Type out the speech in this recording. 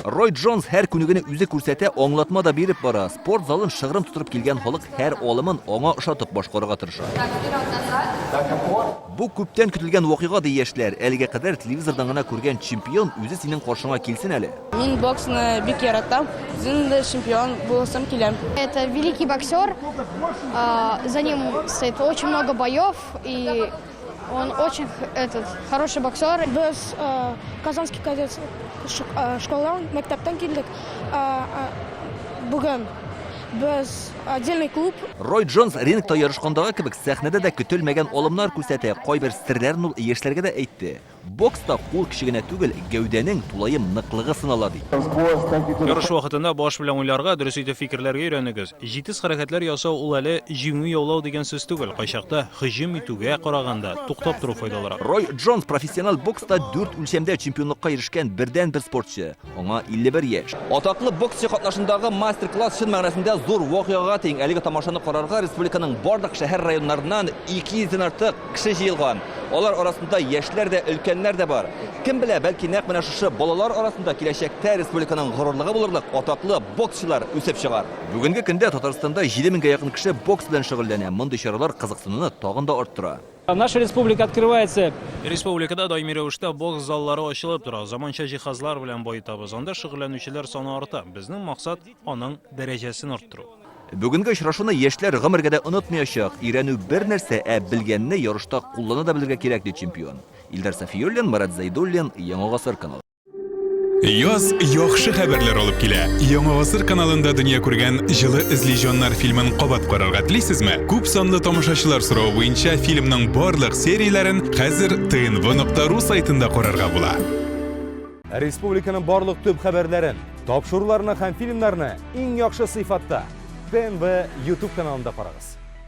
Roy Jones her күнігіні үзі көрсәтә аңлатма да беріп бара. Спорт залын шығырым тұтырып келген халық әр олымын аңа ұшатып башқараға тырыша. Бұл көптен күтілген оқиға дейешлер. Әліге қадар телевизордан ғана көрген чемпион өзі сенің қоршыңа келсін әлі. Мен боксны бик яратам. Үзем чемпион булсам киләм. Это великий боксер. За ним стоит очень много боев и он очень хороший боксер. Biz Казанский кадет школадан, мәктәптән килдек. Бүген biz отдельный клуб. Рой Джонс рингта ярышкандагы кебек сәхнәдә дә көтелмәгән алымнар күрсәтә, кайбер серләрен ул яшьләргә дә әйтте. Бокста кул кичегенә түгел, гәүдәнең тулайым ныклыгы сынала ди. Ярыш вакытында баш белән уйларга, дөрес итеп фикерләргә өйрәнегез. Җитез хәрәкәтләр ясау ул әле җиңү яулау дигән сүз түгел. Кайчакта һөҗүм итүгә караганда туктап тору файдалырак. Рой Джонс профессионал бокста 4 үлчәмдә чемпионлыкка ирешкән бердән-бер спортчы. Аңа 51 яшь. Атаклы боксчы катнашындагы мастер-класс чын мәгънәсендә зур вакыйгага тең. Әлеге тамашаны карарга республиканың барлык шәһәр районнарыннан 200 дән артык кеше җыелган. Алар арасында яшьләр дә, өлкәннәр дә бар. Кем белә, бәлки нәкъ менә шушы балалар арасында киләчәктә республиканың горурлыгы булырлык атаклы боксчылар үсеп чыгар. Бүгенге көндә Татарстанда 7000гә якын кеше бокс белән шөгыльләнә. Мондый чаралар кызыксынуны тагын да арттыра. Наша республика открывается. Республикада даими рәвештә бокс заллары ачылып тора. Заманча җиһазлар белән байтабыз. Анда шөгыльләнүчеләр саны арта. Безнең максат аның дәрәҗәсен арттыру. Бүгенге очрашуны яшьләр гомергә дә онытмаячак. Өйрәнү бер нәрсә, белгәнне ярышта куллана да белергә кирәк ди чемпион. Илдар Сафиуллин, Марат Зайдуллин, Яңа гасыр каналы. Яз яхшы хәбәрләр алып килә. Яңа гасыр каналында дөнья күргән җылы эзлиҗаннар фильмын кабат карарга телисезме? Күп санлы тамашачылар соравы буенча фильмның барлык серияләрен хәзер tnv.ru сайтында карарга була. Республиканың барлык төп хәбәрләрен, тапшыруларны һәм фильмнарны иң яхшы сыйфатта TNV YouTube каналында карагыз.